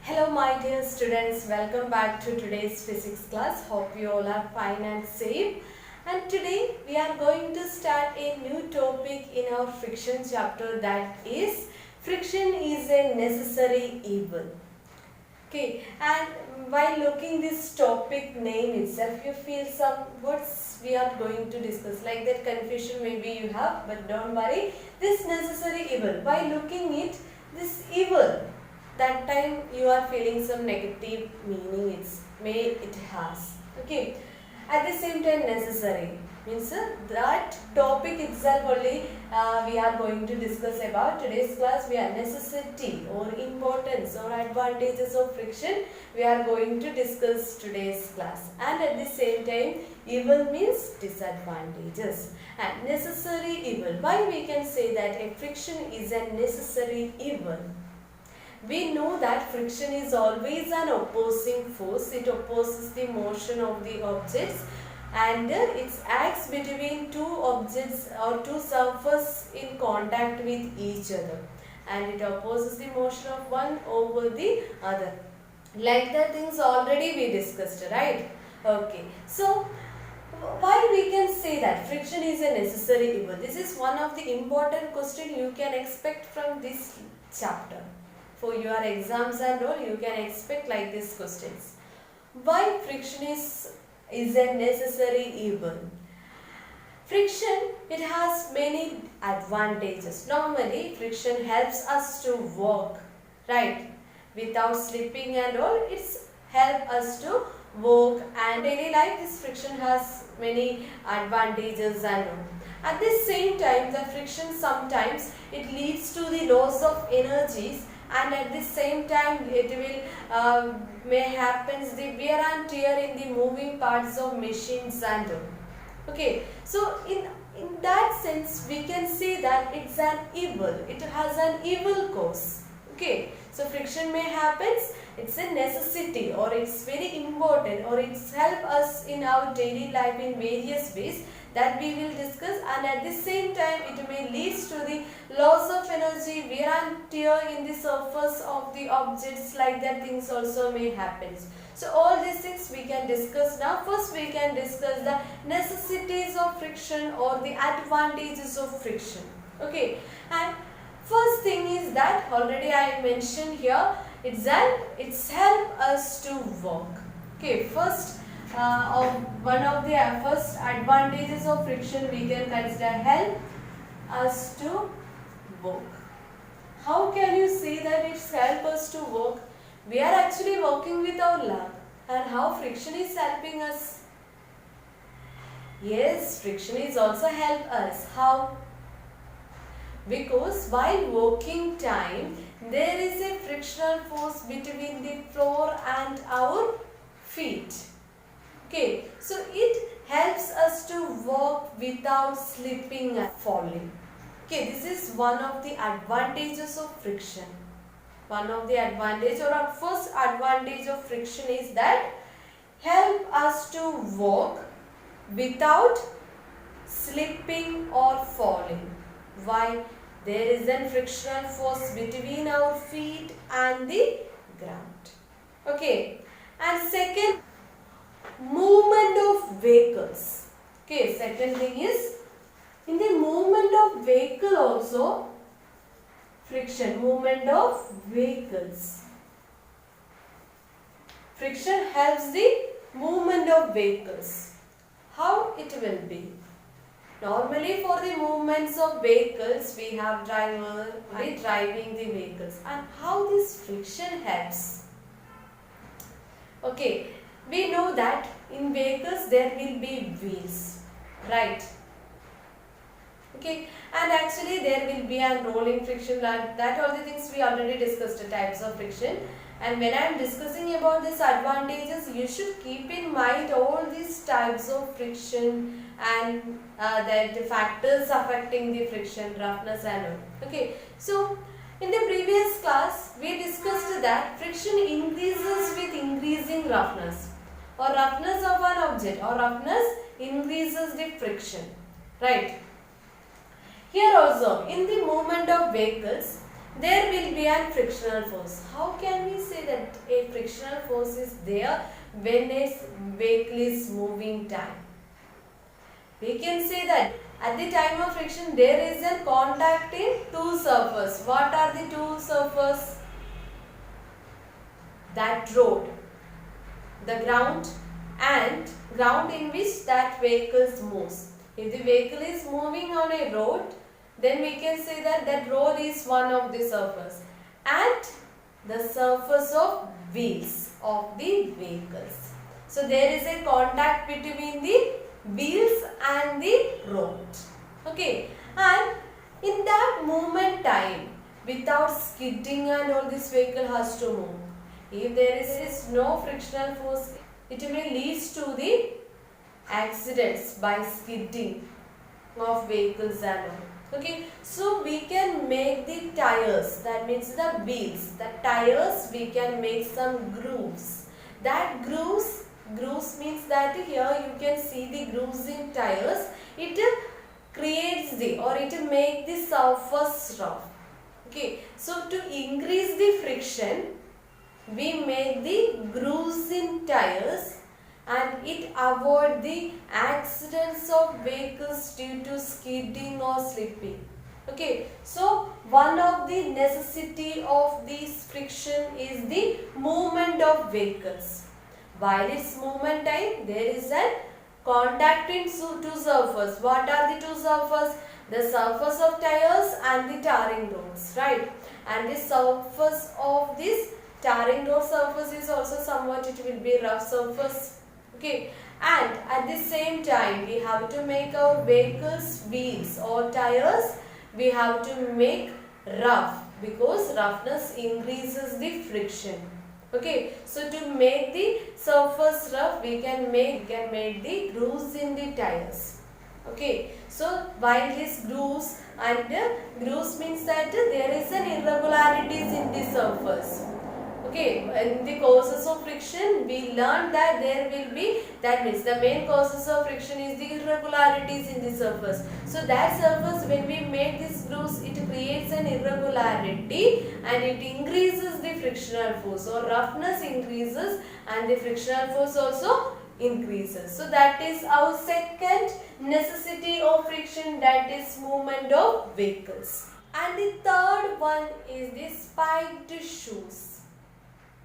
Hello my dear students, welcome back to today's physics class. Hope you all are fine and safe. And today we are going to start a new topic in our friction chapter, that is friction is a necessary evil. Okay, and while looking this topic name itself, you feel some words we are going to discuss, like that confusion maybe you have, but don't worry, this necessary evil, by looking it, this evil, that time you are feeling some negative meaning it has. Okay, at the same time necessary means that topic itself only we are going to discuss about today's class. We are necessity or importance or advantages of friction we are going to discuss today's class, and at the same time evil means disadvantages and necessary evil. Why we can say that a friction is a necessary evil? We know that friction is always an opposing force. It opposes the motion of the objects, and it acts between two objects or two surfaces in contact with each other, and it opposes the motion of one over the other. Like the things already we discussed, right? Okay. So why we can say that friction is a necessary evil? This is one of the important question you can expect from this chapter. For your exams and all, you can expect like these questions. Why friction is a necessary evil? Friction, it has many advantages. Normally, friction helps us to walk, right? Without slipping and all, it's help us to walk, and daily life this friction has many advantages and all. At the same time, the friction sometimes it leads to the loss of energies, and at the same time it will may happens the wear and tear in the moving parts of machines and all. Okay, so in that sense we can say that it's an evil, it has an evil cause. Okay, so friction may happens, it's a necessity or it's very important or it's help us in our daily life in various ways that we will discuss, and at the same time it may lead to the loss of energy, wear and tear in the surface of the objects, like that things also may happen. So all these things we can discuss now. First we can discuss the necessities of friction or the advantages of friction. Okay, and first thing is that already I mentioned here, it's help us to walk. Okay, first one of the first advantages of friction we can consider help us to walk. How can you say that it's help us to walk? We are actually walking with our leg, and how friction is helping us? Yes, friction is also help us. How? Because while walking time, there is a frictional force between the floor and our feet. Okay, so it helps us to walk without slipping and falling. Okay, this is one of the advantages of friction. One of the advantage or our first advantage of friction is that help us to walk without slipping or falling. Why? There is a frictional force between our feet and the ground. Okay, and second, movement of vehicles. Okay, second thing is in the movement of vehicle also, friction, movement of vehicles. Friction helps the movement of vehicles. How it will be? Normally for the movements of vehicles, we have driver driving the vehicles, and how this friction helps? Okay, we know that in vehicles there will be wheels, right? Okay, and actually there will be a rolling friction, that all the things we already discussed, the types of friction. And when I am discussing about these advantages, you should keep in mind all these types of friction and the factors affecting the friction, roughness and all. Okay, so in the previous class we discussed that friction increases with increasing roughness, or roughness of an object or roughness increases the friction, right? Here also in the movement of vehicles, there will be a frictional force. How can we say that a frictional force is there when a vehicle is moving time? We can say that at the time of friction there is a contact in two surfaces. What are the two surfaces? That road, the ground, and ground in which that vehicle moves. If the vehicle is moving on a road, then we can say that that road is one of the surface, and the surface of wheels of the vehicles. So there is a contact between the wheels and the road. Okay, and in that movement time, without skidding and all, this vehicle has to move. If there is no frictional force, it may lead to the accidents by skidding of vehicles and all. Okay, so we can make the tires, that means the wheels, the tires, we can make some grooves. That grooves means that here you can see the grooves in tires. It creates the, or it make the surface rough. Okay, so to increase the friction, we make the grooves in tires, and it avoid the accidents of vehicles due to skidding or slipping. Okay, so one of the necessity of this friction is the movement of vehicles. While its movement time, there is a contact in two surfaces. What are the two surfaces? The surface of tires and the tarring roads, right? And the surface of this tarring road surface is also somewhat, it will be rough surface. Okay, and at the same time we have to make our vehicles wheels or tires, we have to make rough, because roughness increases the friction. Okay, so to make the surface rough, we can make the grooves in the tires. Okay, so while these grooves, and grooves means that there is an irregularities in the surface. Okay, in the causes of friction, we learned that there will be, that means the main causes of friction is the irregularities in the surface. So that surface, when we make these grooves, it creates an irregularity and it increases the frictional force. So roughness increases and the frictional force also increases. So that is our second necessity of friction, that is movement of vehicles. And the third one is the spiked shoes.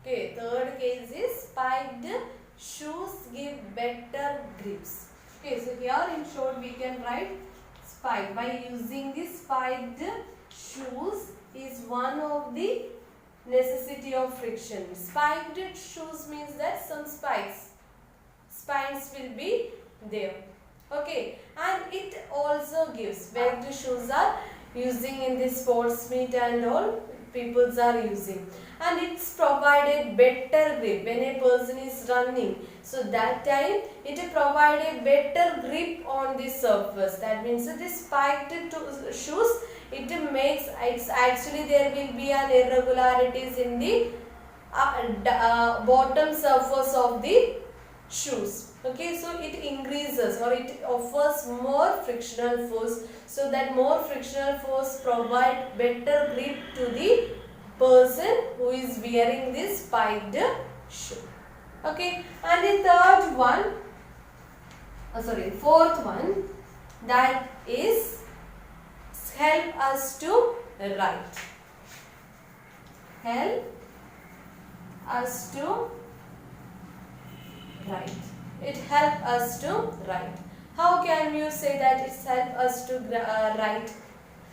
Okay, third case is spiked shoes give better grips. Okay, so here in short we can write spike. By using the spiked shoes is one of the necessity of friction. Spiked shoes means that some spines will be there. Okay, and it also gives, spiked shoes are using in the sports meet and all, peoples are using, and it's provided better grip when a person is running. So that time it provide a better grip on the surface. That means the spiked shoes, it makes, it's actually there will be an irregularities in the bottom surface of the shoes. Okay, so it increases or it offers more frictional force, so that more frictional force provide better grip to the person who is wearing this spiked shoe. Okay, and the third one, fourth one, that is help us to write. Help us to write. It helps us to write. How can you say that it helps us to write?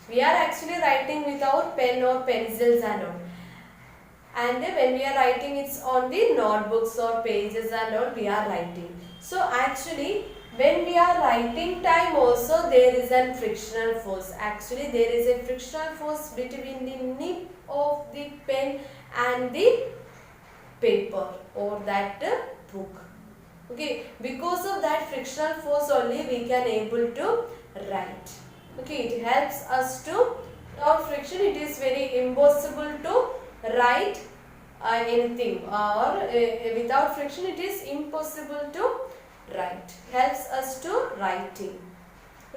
We are actually writing with our pen or pencils and all. And when we are writing, it's on the notebooks or pages and all we are writing. So actually, when we are writing time also, there is a frictional force. Actually, there is a frictional force between the nib of the pen and the paper or that book. Okay, because of that frictional force only we can able to write. Okay, it helps us to, without friction it is very impossible to write anything, or without friction it is impossible to write. Helps us to writing.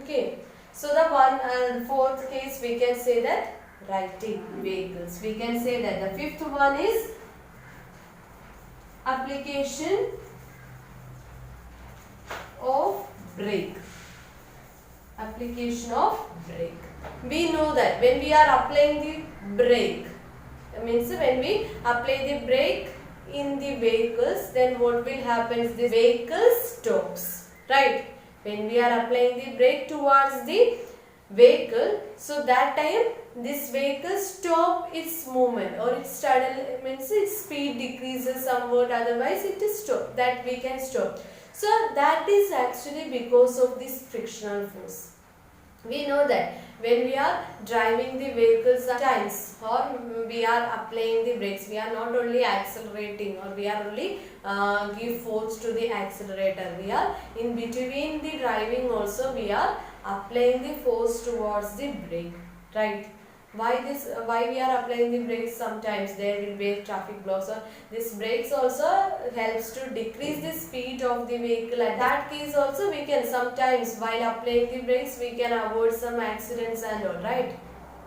Okay, so the fourth case we can say that writing vehicles. We can say that the fifth one is application of brake. Application of brake. We know that when we are applying the brake, means when we apply the brake in the vehicles, then what will happen is the vehicle stops, right? When we are applying the brake towards the vehicle, so that time this vehicle stop its movement, or its sudden means its speed decreases somewhat, otherwise it is stop, that we can stop. So that is actually because of this frictional force. We know that when we are driving the vehicles sometimes, or we are applying the brakes, we are not only accelerating, or we are only give force to the accelerator. We are in between the driving also, we are applying the force towards the brake, right? Why we are applying the brakes? Sometimes there will be traffic blocks, or this brakes also helps to decrease the speed of the vehicle. At that case also, we can sometimes while applying the brakes, we can avoid some accidents and all, right?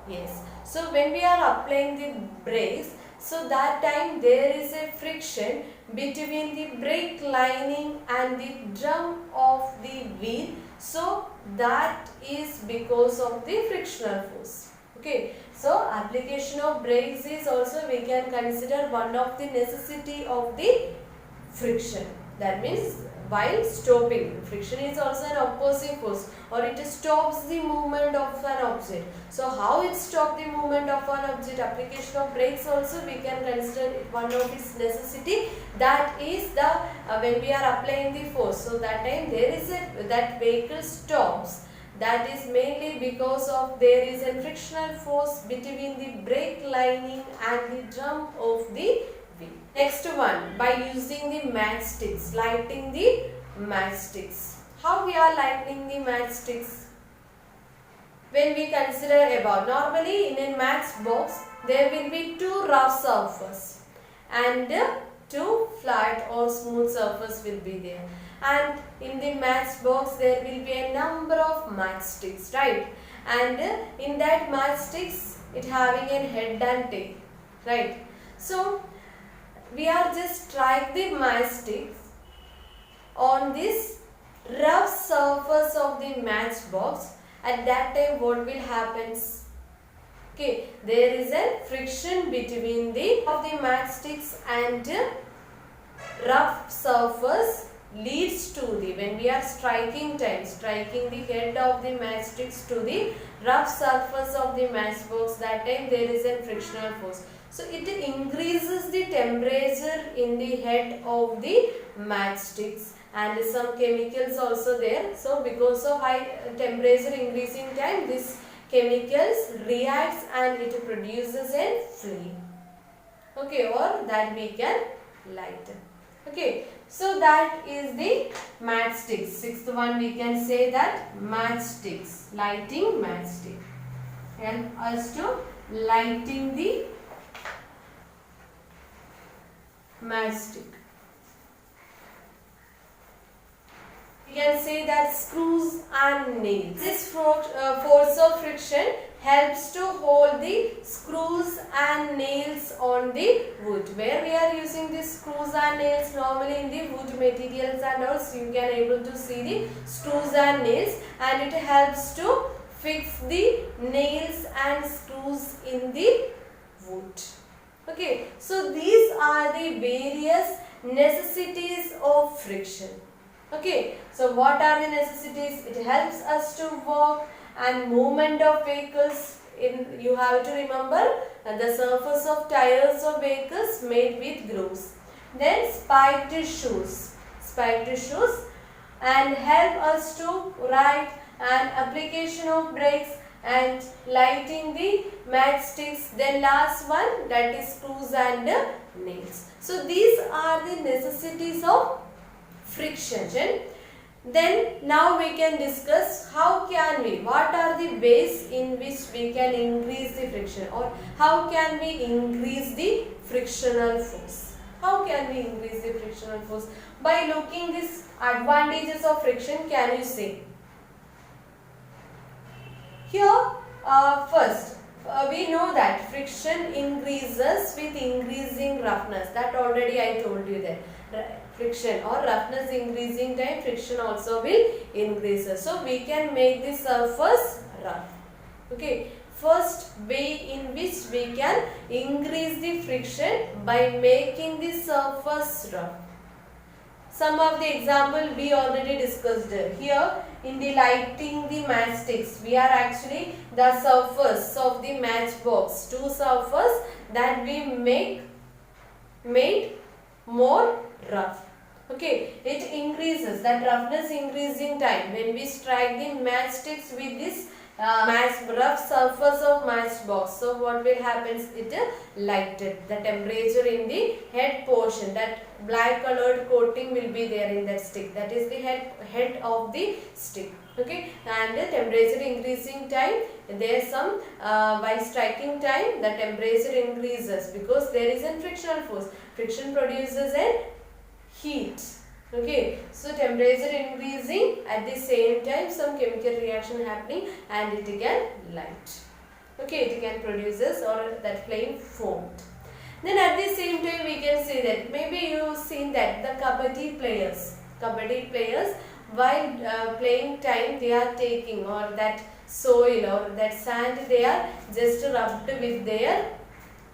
Yes. So when we are applying the brakes, so that time there is a friction between the brake lining and the drum of the wheel. So that is because of the frictional force. Okay, so application of brakes is also, we can consider one of the necessity of the friction. That means while stopping, friction is also an opposing force, or it stops the movement of an object. So how it stops the movement of an object? Application of brakes also we can consider one of its necessity. That is the when we are applying the force, so that time there is that vehicle stops. That is mainly because of there is a frictional force between the brake lining and the drum of the wheel. Next one, by using the matchsticks, lighting the matchsticks. How we are lighting the matchsticks? When we consider about, normally in a matchbox there will be two rough surfaces and two flat or smooth surface will be there. And in the matchbox there will be a number of matchsticks, right? And in that matchsticks it having a head and tail, right? So we are just strike the matchsticks on this rough surface of the matchbox. At that time what will happen? Okay, there is a friction between the matchsticks and rough surface leads to the, when we are striking the head of the matchsticks to the rough surface of the matchbox, that time there is a frictional force. So it increases the temperature in the head of the matchsticks, and some chemicals also there. So because of high temperature increasing time, this chemicals reacts and it produces a flame. Okay, or that we can light. Okay, so that is the matchsticks. Sixth one we can say that matchsticks, lighting matchstick. Help us to lighting the matchstick. We can say that screws and nails. This force of friction helps to hold the screws and nails on the wood. Where we are using the screws and nails, normally in the wood materials and also you can able to see the screws and nails, and it helps to fix the nails and screws in the wood. Okay, so these are the various necessities of friction. Okay, so what are the necessities? It helps us to walk and movement of vehicles. You have to remember the surface of tires of vehicles made with grooves. Then spiked shoes, and help us to ride, and application of brakes and lighting the matchsticks. Then last one, that is screws and nails. So these are the necessities of friction. Then now we can discuss how can we, what are the ways in which we can increase the friction, or how can we increase the frictional force. How can we increase the frictional force? By looking these advantages of friction, can you say? Here first, we know that friction increases with increasing roughness. That already I told you that. Friction or roughness increasing time, friction also will increase. So we can make the surface rough. Okay. First way in which we can increase the friction by making the surface rough. Some of the example we already discussed here. In the lighting the matchsticks, we are actually the surface of the matchbox, two surface that we made more rough. Okay, it increases, that roughness increasing time when we strike the matchsticks with this rough surface of matchbox. So what will happen? It lighted. The temperature in the head portion, that black colored coating will be there in that stick. That is the head of the stick. Okay, and the temperature increasing time, there is some by striking time the temperature increases because there is a frictional force. Friction produces a heat. Okay, so temperature increasing, at the same time some chemical reaction happening and it can light. Okay, it can produces or that flame formed. Then at the same time we can say that maybe you have seen that the kabaddi players while playing time they are taking or that soil or that sand they are just rubbed with their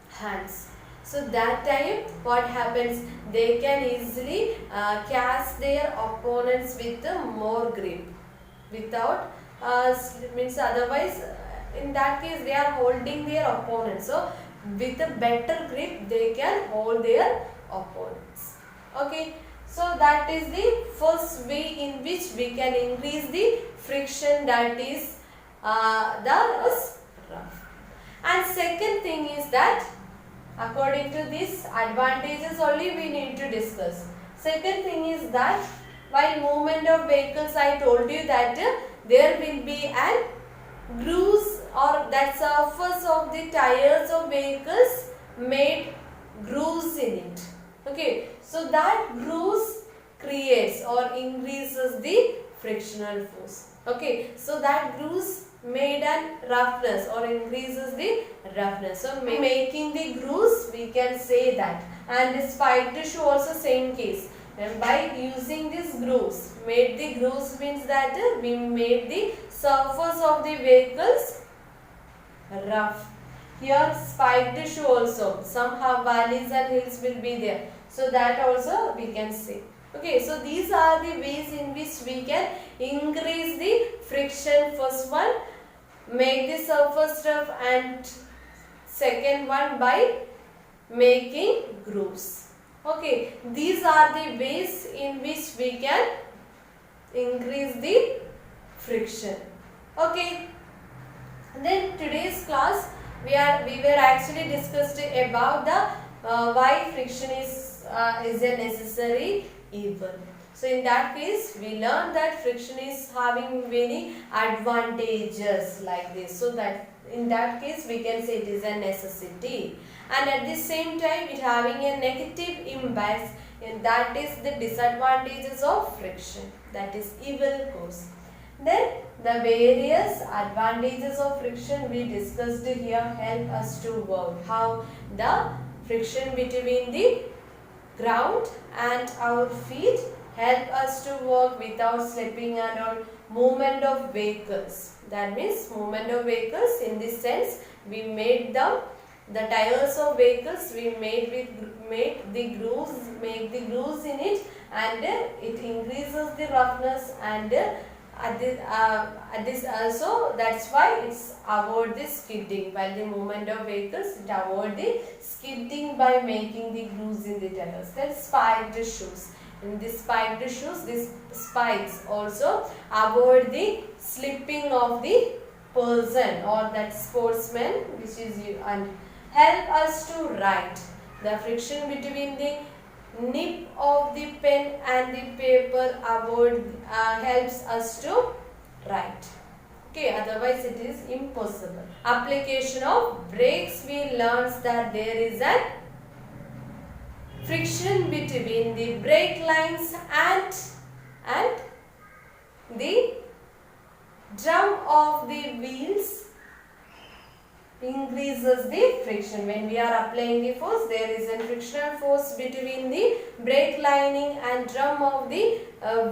hands. So that time what happens, they can easily catch their opponents with more grip without means otherwise in that case they are holding their opponents. So with a better grip they can hold their opponents. Okay, so that is the first way in which we can increase the friction, that is rough. And second thing is that according to these advantages only we need to discuss. Second thing is that while movement of vehicles, I told you that there will be an grooves or that surface of the tires of vehicles made grooves in it. Okay, so that grooves creates or increases the frictional force. Okay, so that grooves made an roughness or increases the roughness. So making the grooves we can say that. And the spiked shoe also same case. And by using these grooves, made the grooves means that we made the surface of the vehicles rough. Here spiked shoe also, some valleys and hills will be there. So that also we can say. Okay, so these are the ways in which we can increase the friction. First one, make the surface rough, and second one by making grooves. Okay, these are the ways in which we can increase the friction. Okay, then today's class we were actually discussed about the why friction is a necessary evil. So in that case we learned that friction is having many advantages like this. So that in that case we can say it is a necessity, and at the same time it having a negative impact, and that is the disadvantages of friction, that is evil cause. Then the various advantages of friction we discussed here help us to work how the friction between the ground and our feet help us to walk without slipping, and on movement of vehicles. That means movement of vehicles, in this sense we made the tires of vehicles we make the grooves in it, and it increases the roughness, and at this also, that's why it's avoid the skidding. While the movement of vehicles, it avoid the skidding by making the grooves in the tires. Then spiked shoes. In the spiked shoes, these spikes also avoid the slipping of the person or that sportsman, which is you, and help us to write. The friction between the nib of the pen and the paper helps us to write. Okay, otherwise it is impossible. Application of brakes, we learned that there is an friction between the brake lines and the drum of the wheels increases the friction. When we are applying the force, there is a frictional force between the brake lining and drum of the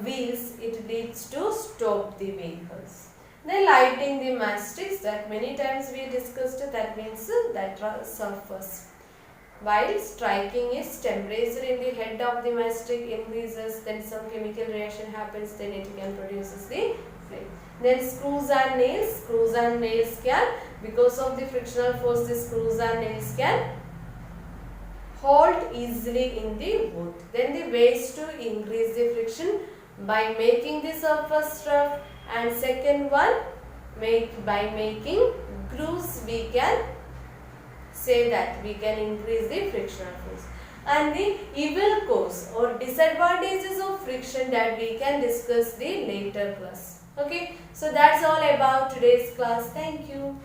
wheels. It leads to stop the vehicles. Then lighting the matchsticks, that many times we discussed, that means that surface. While striking its temperature in the head of the matchstick increases, then some chemical reaction happens, then it can produces the flame. Then screws and nails can, because of the frictional force, the screws and nails can hold easily in the wood. Then the ways to increase the friction by making the surface rough, and second one, by making grooves, we can say that we can increase the frictional force. And the evil cause or disadvantages of friction, that we can discuss the later class. Okay, so that's all about today's class. Thank you.